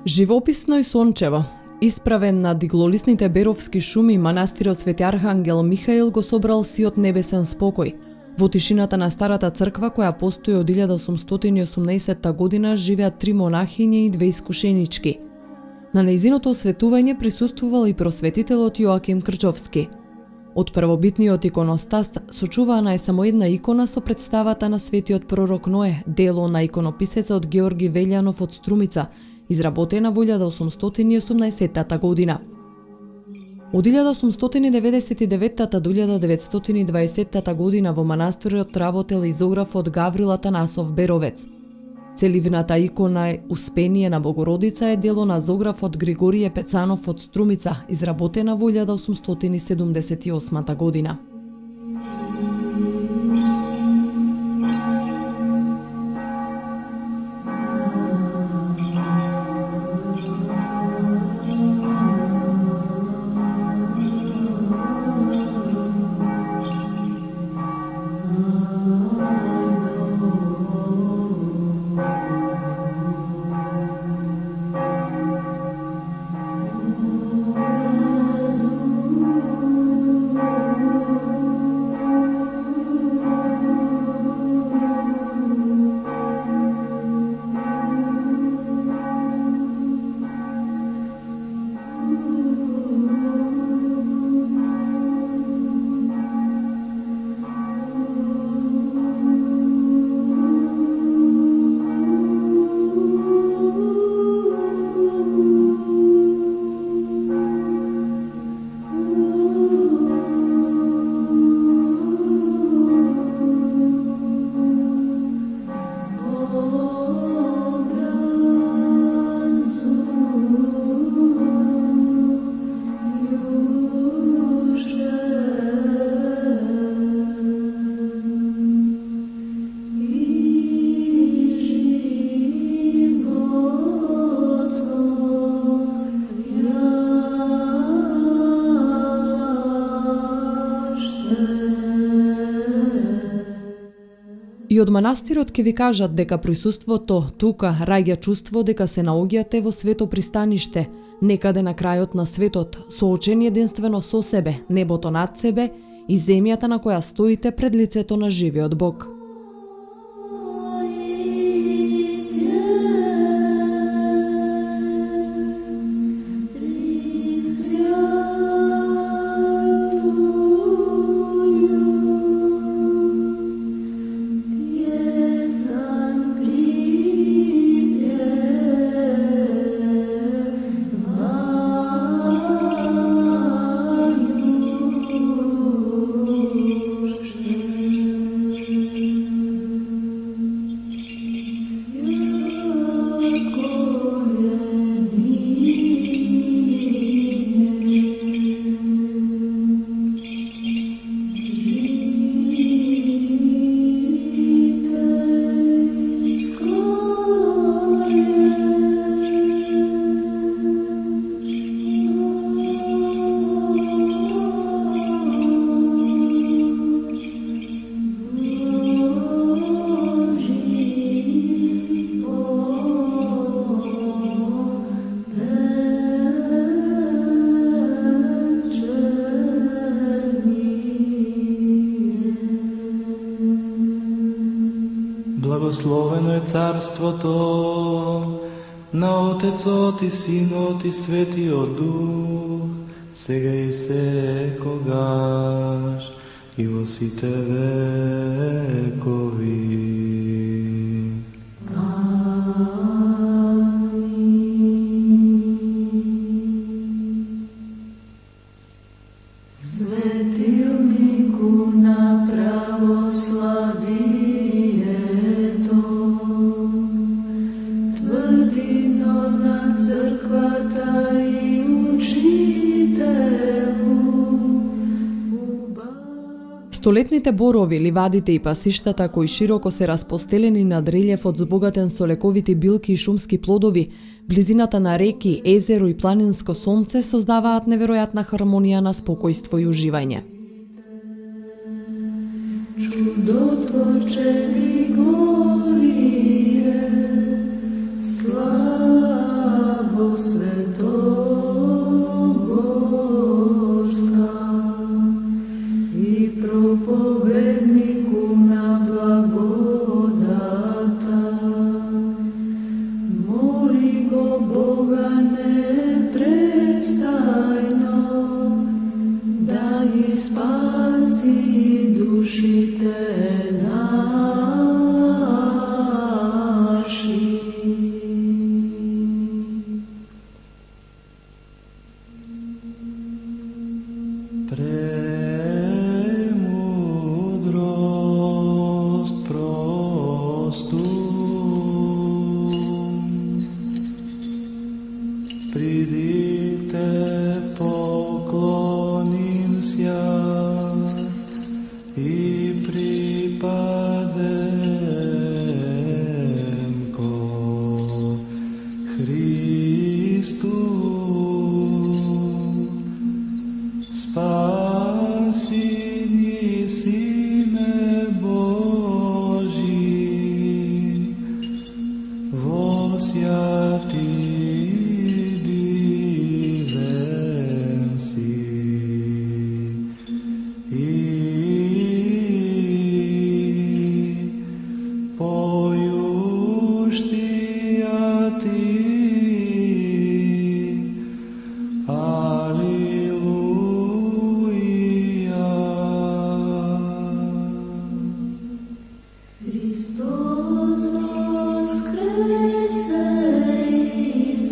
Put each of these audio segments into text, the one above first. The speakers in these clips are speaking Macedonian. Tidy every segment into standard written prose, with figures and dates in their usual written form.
Живописно и сончево. Исправен на диглолисните беровски шуми, манастирот Свети Архангел Михаил го собрал сиот небесен спокој. Во тишината на старата црква, која постои од 1880 година, живеат 3 монахиња и 2 искушенички. На нејзиното осветување присуствувал и просветителот Јоаким Крџовски. Од првобитниот иконостас сочуваана е само една икона со представата на светиот пророк Ное, дело на иконописецот Георги Велјанов од Струмица, изработена во 1818 година. Од 1899 до 1920 година во манастирот работел изографот Гаврил Атанасов Беровец. Целивната икона Успение на Богородица е дело на зографот Григорije Пецанов од Струмица, изработена во 1878 година. И од манастирот ќе ви кажат дека присуството тука раѓа чувство дека се наоѓате во свето пристаниште, некаде на крајот на светот, соочени единствено со себе, небото над себе и земјата на која стоите пред лицето на живиот Бог. Благословено е царството на Отецот и Синот и Светиот Дух, сега и секогаш и во сите векови. Светилнику на православието, тврдино на црквата и учителу. Столетните борови, ливадите и пасиштата кои широко се распостелени над релјефот збогатен со лековити билки и шумски плодови, близината на реки, езеро и планинско сонце создаваат неверојатна хармонија на спокојство и уживање. Чудотворче Григорije, слава Svetogorska i propovedniku na blagodata. Moli go Boga neprestajno, da ih spasi duši te naši. Premudrost prostu pridite poklonim sja i pripadem ko Hristu. Spasini Sine Božji, vosjati diven si. I pojuštija ti, Hristos vaskrese iz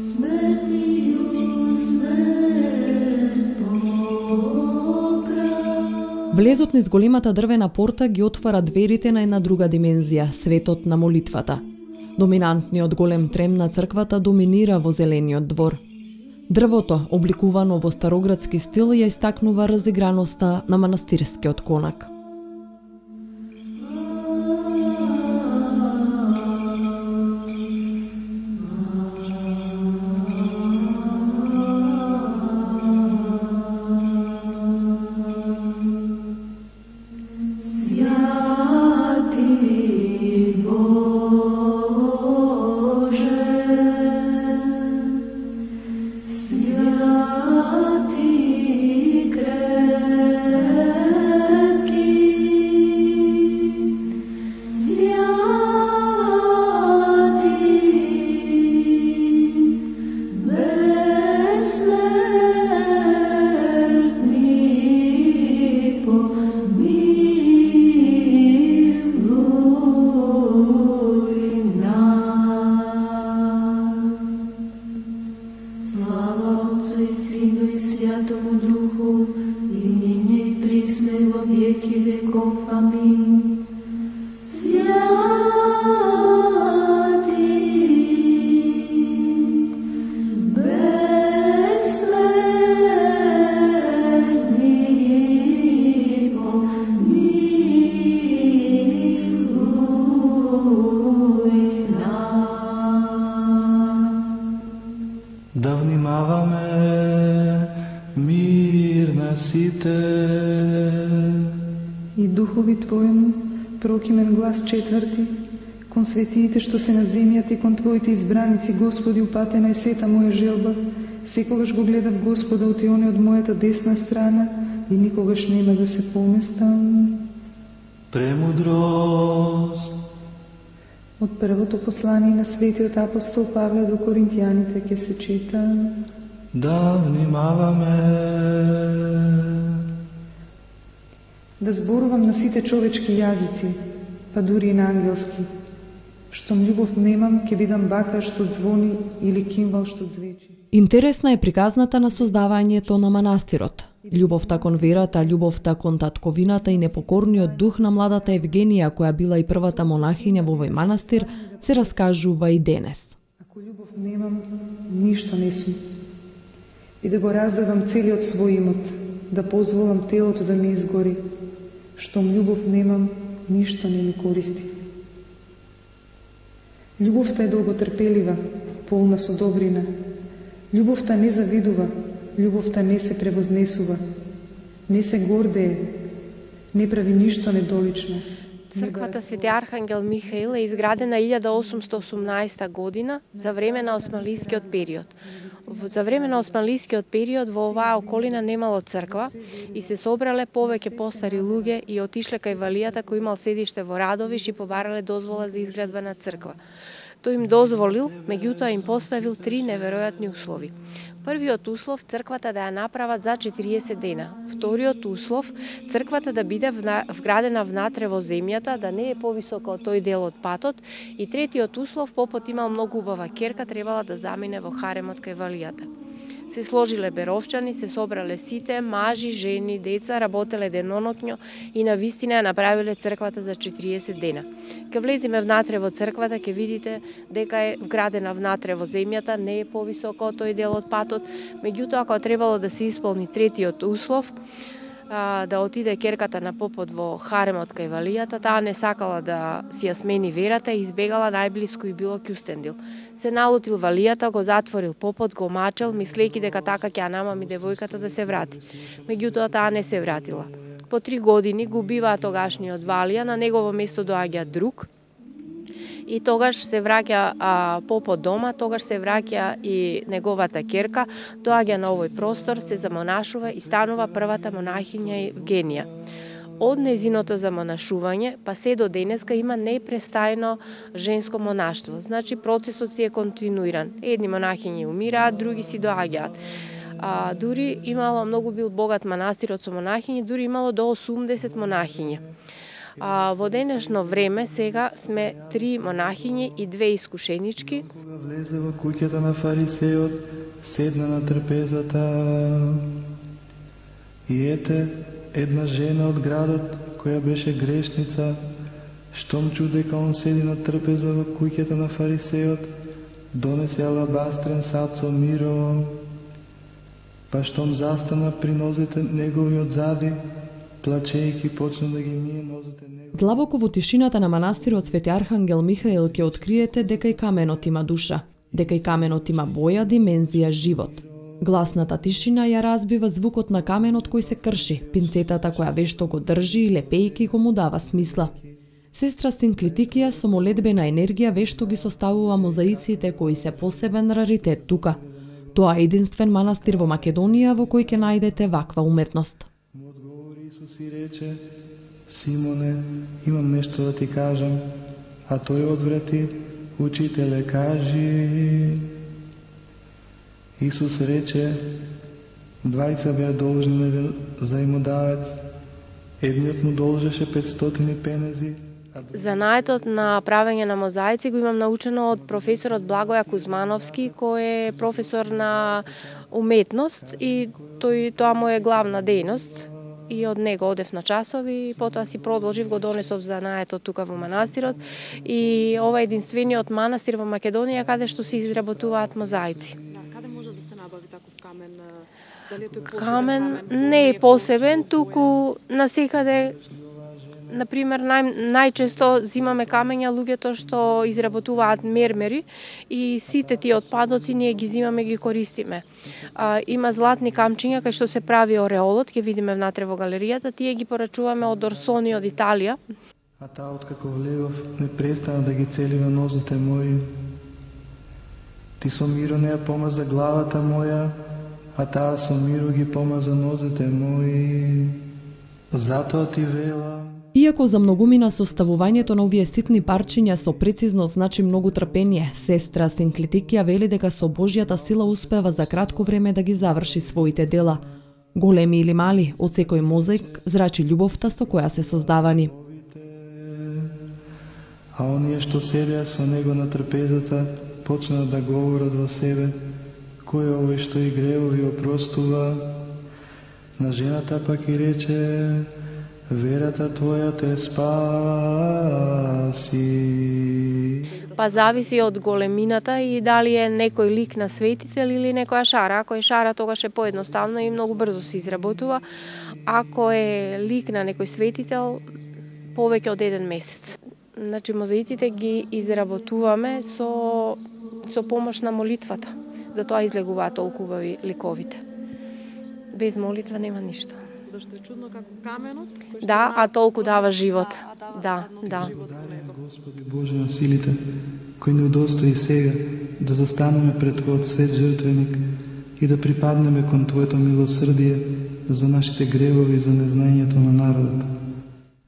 smrtiju smrt popravi. Влезот низ големата дрвена порта ги отвара дверите на една друга димензија, светот на молитвата. Доминантниот голем трем на црквата доминира во зелениот двор. Дрвото, обликувано во староградски стил, ја истакнува разиграноста на манастирскиот конак. Да внимаваме, мир на сите. И духови Твоему, прокимен глас четврти, кон светиите што се на земјата и кон Твоите избраници, Господи, упатена е сета моја желба, секогаш го гледав Господа от ионе од мојата десна страна и никогаш нема да се поместам. Премудрост. Од првото послание на светиот апостол Павле до Коринтијаните ќе се чита. Да внимаваме. Да зборувам на сите човечки јазици, па дури и на ангелски. Штом љубов немам, ќе бидам бакар што звони или кимвал што звечи. Интересна е приказната на создавањето на манастирот. Љубовта кон верата, ljubовта кон татковината и непокорниот дух на младата Евгенија, која била и првата монахиња во овој манастир, се раскажува и денес. Ако љубов немам, ништо не сум. И да го раздадам целиот свој имот, да позволам телото да ми изгори. Штом љубов немам, ништо не ми користи. Љубовта е долготрпелива, полна со добрина. Љубовта не завидува, љубовта не се превознесува, не се гордее, не прави ништо недолично. Црквата Свети Архангел Михаил е изградена 1818 година за време на османлискиот период. За време на османлискиот период во оваа околина немало црква и се собрале повеќе постари луѓе и отишле кај валијата кој имал седиште во Радовиш и побарале дозвола за изградба на црква. Тој им дозволил, меѓутоа им поставил 3 неверојатни услови. Првиот услов црквата да ја направат за 40 дена. Вториот услов црквата да биде вградена внатре во земјата, да не е повисока од тој дел од патот. И третиот услов попот имал многу убава керка, требала да замине во харемот кај валијата. Се сложиле беровчани, се собрале сите, мажи, жени, деца, работеле деноноќно и на вистина ја направиле црквата за 40 дена. Ке влеземе внатре во црквата, ќе видите дека е вградена внатре во земјата, не е повисока од тој дел од патот, меѓутоа ако требало да се исполни третиот услов, да отиде керката на попот во харемот кај валијата, таа не сакала да си ја смени верата и избегала најблиску и било Кюстендил. Се налутил валијата, го затворил попот, го мачел, мислејќи дека така ќе ја намами девојката да се врати. Меѓутоа таа не се вратила. По 3 години губиваа тогашниот валија, на негово место доаѓа друг, и тогаш се враќа попот дома, тогаш се враќа и неговата керка, доаѓа на овој простор, се замонашува и станува првата монахиња Евгенија. Од незиното замонашување, па се до денеска има непрестајно женско монаштво. Значи процесот си е континуиран. Едни монахињи умираат, други си доаѓаат. Дури имало, многу бил богат манастирот со монахињи, дури имало до 80 монахињи. Во денешно време сега сме 3 монахињи и 2 искушенички. Кога влезе во куќата на фарисеот, седна на трпезата. И ете, една жена од градот, која беше грешница, штом чу дека он седи на трпеза во куќата на фарисеот, донесе алабастрен сад со миро, па штом застана при нозете негови одзади, плачејќи почна да ги мие нозете негови. Длабоко во тишината на манастирот Свети Архангел Михаил ќе откриете дека и каменот има душа, дека и каменот има боја, димензија, живот. Гласната тишина ја разбива звукот на каменот кој се крши, пинцетата која вешто го држи и лепејки го му дава смисла. Сестра Синклитикија со молетбена енергија вешто ги составува мозаиците кои се посебен раритет тука. Тоа е единствен манастир во Македонија во кој ќе најдете ваква уметност. Му одговори Исус и рече: Симоне, имам нешто да ти кажам. А тој одврати: Учителе, кажи. Исус рече: двајца беа должни на заимодавец. Едниот му должеше 500 пенези. Занаетот на правење на мозаици го имам научено од професорот Благоја Кузмановски, кој е професор на уметност и тоа му е главна дејност. И од него одев на часови и потоа си продолжив, го донесов занаетот тука во манастирот. И ова е единствениот манастир во Македонија каде што се изработуваат мозаици. Каде може да се набави таков камен? Дали е тој Камен не е посебен, туку насекаде. Например, најчесто зимаме камења луѓето што изработуваат мермери и сите тие отпадоци ние ги зимаме, ги користиме. Има златни камчиња кај што се прави ореолот, ќе видиме внатре во галеријата, тие ги порачуваме од Орсони од Италија. А таа откако влегов не престана да ги цели на нозете мои. Ти со миро не ја помаза главата моја, а таа со миро ги помаза нозете мои. Затоа ти велам. Иако за многумина составувањето на овие ситни парчиња со прецизност значи многу трпение, сестра Синклитикија вели дека со Божјата сила успева за кратко време да ги заврши своите дела. Големи или мали, од секој мозаик зрачи љубовта со која се создавани. А оние што седеа со него на трпезата почнаа да говорат во себе: кој е овој што и гревови опростува? На жената пак и рече: верата твоја те спаси. Па зависи од големината и дали е некој лик на светител или некоја шара. Ако е шара, тогаш е поедноставно и многу брзо се изработува. Ако е лик на некој светител, повеќе од 1 месец. Значи, мозаиците ги изработуваме со помош на молитвата. Затоа излегуваат толку убави ликовите. Без молитва нема ништо. Затоа што е чудно како каменот, кој што Да, а толку дава живот. Да, да. Благодариме, Господи Боже на силите, кој не удостои сега да застанеме пред Твојот свет жртвеник и да припаднеме кон Твоето милосрдие за нашите гревови и за незнаењето на народот.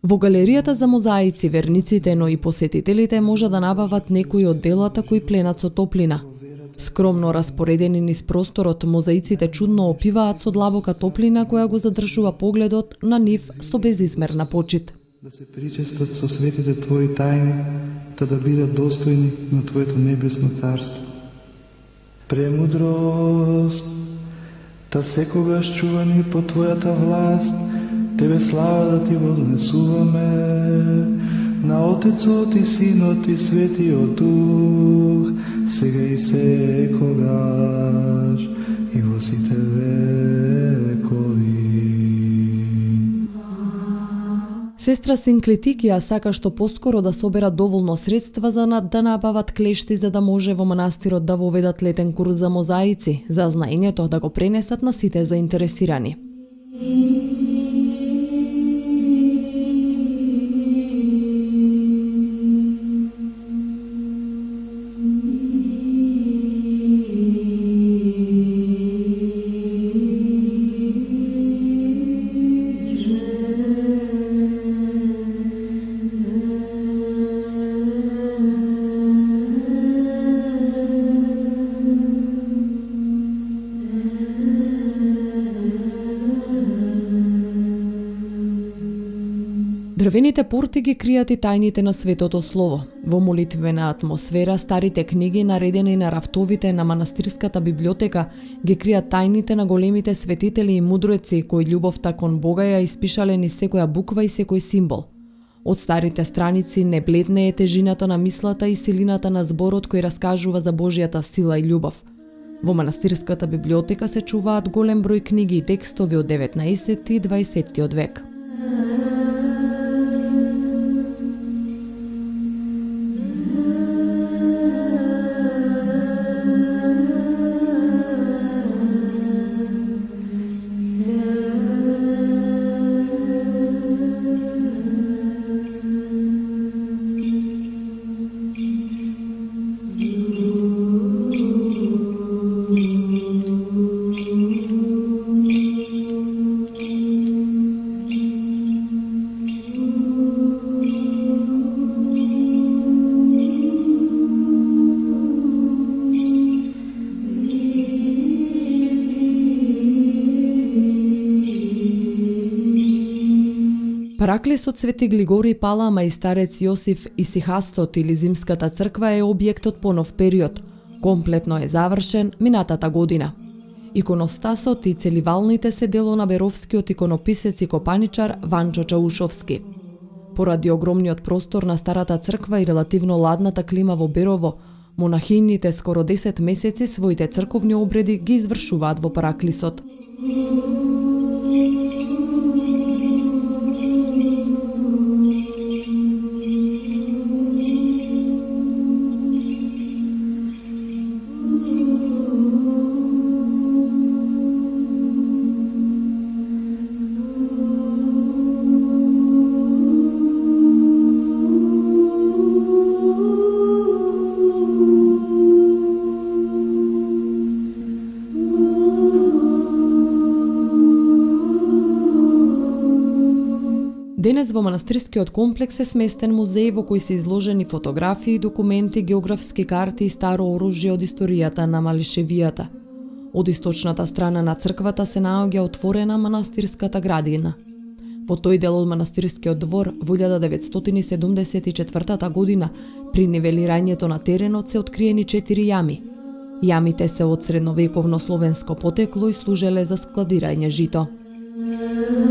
Во галеријата за мозаици, верниците, но и посетителите може да набават некои од делата кои пленат со топлина. Скромно распоредени низ просторот, мозаиците чудно опиваат со длабока топлина која го задржува погледот на нив со безизмерна почит. Да се причестат со светите Твои тајни, та да бидат достојни на Твоето небесно царство. Премудрост, та секогаш чувани по Твојата власт, Тебе слава да Ти вознесуваме, на Отецот и Синот и Светиот Дух, сега и секогаш и во сите векови. Сестра Синклитикија сака што поскоро да соберат доволно средства за да набават клешти за да може во манастирот да воведат летен курс за мозаици, за знаењето да го пренесат на сите заинтересирани. Дрвените порти ги кријат и тајните на Светото Слово. Во молитвена атмосфера, старите книги, наредени на рафтовите на манастирската библиотека, ги кријат тајните на големите светители и мудреци кои љубовта кон Бога ја испишале низ секоја буква и секој символ. Од старите страници не бледне е тежината на мислата и силината на зборот кој раскажува за Божјата сила и љубов. Во манастирската библиотека се чуваат голем број книги и текстови од 19 и 20 век. Параклисот Свети Глигорий Палама и старец Јосиф Исихастот или Зимската црква е објектот по нов период. Комплетно е завршен минатата година. Иконостасот и целивалните се дело на беровскиот иконописец и копаничар Ванчо Чаушовски. Поради огромниот простор на старата црква и релативно ладната клима во Берово, монахините скоро 10 месеци своите црковни обреди ги извршуваат во Параклисот. Денес во манастирскиот комплекс е сместен музеј во кој се изложени фотографии, документи, географски карти и старо оружје од историјата на Малишевијата. Од источната страна на црквата се наоѓа отворена манастирската градина. Во тој дел од манастирскиот двор во 1974 година при нивелирањето на теренот се откриени 4 јами. Јамите се од средновековно словенско потекло и служеле за складирање жито. Christ,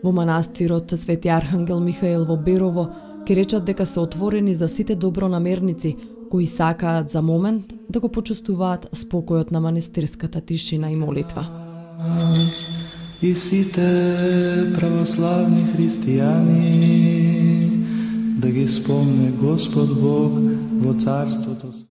Во манастирот Свети Архангел Михаел во Берово ке речат дека се отворени за сите добронамерници кои сакаат за момент да го почувствуваат спокојот на манастирската тишина и молитва. И сите православни христијани да ги спомне Господ Бог во царството.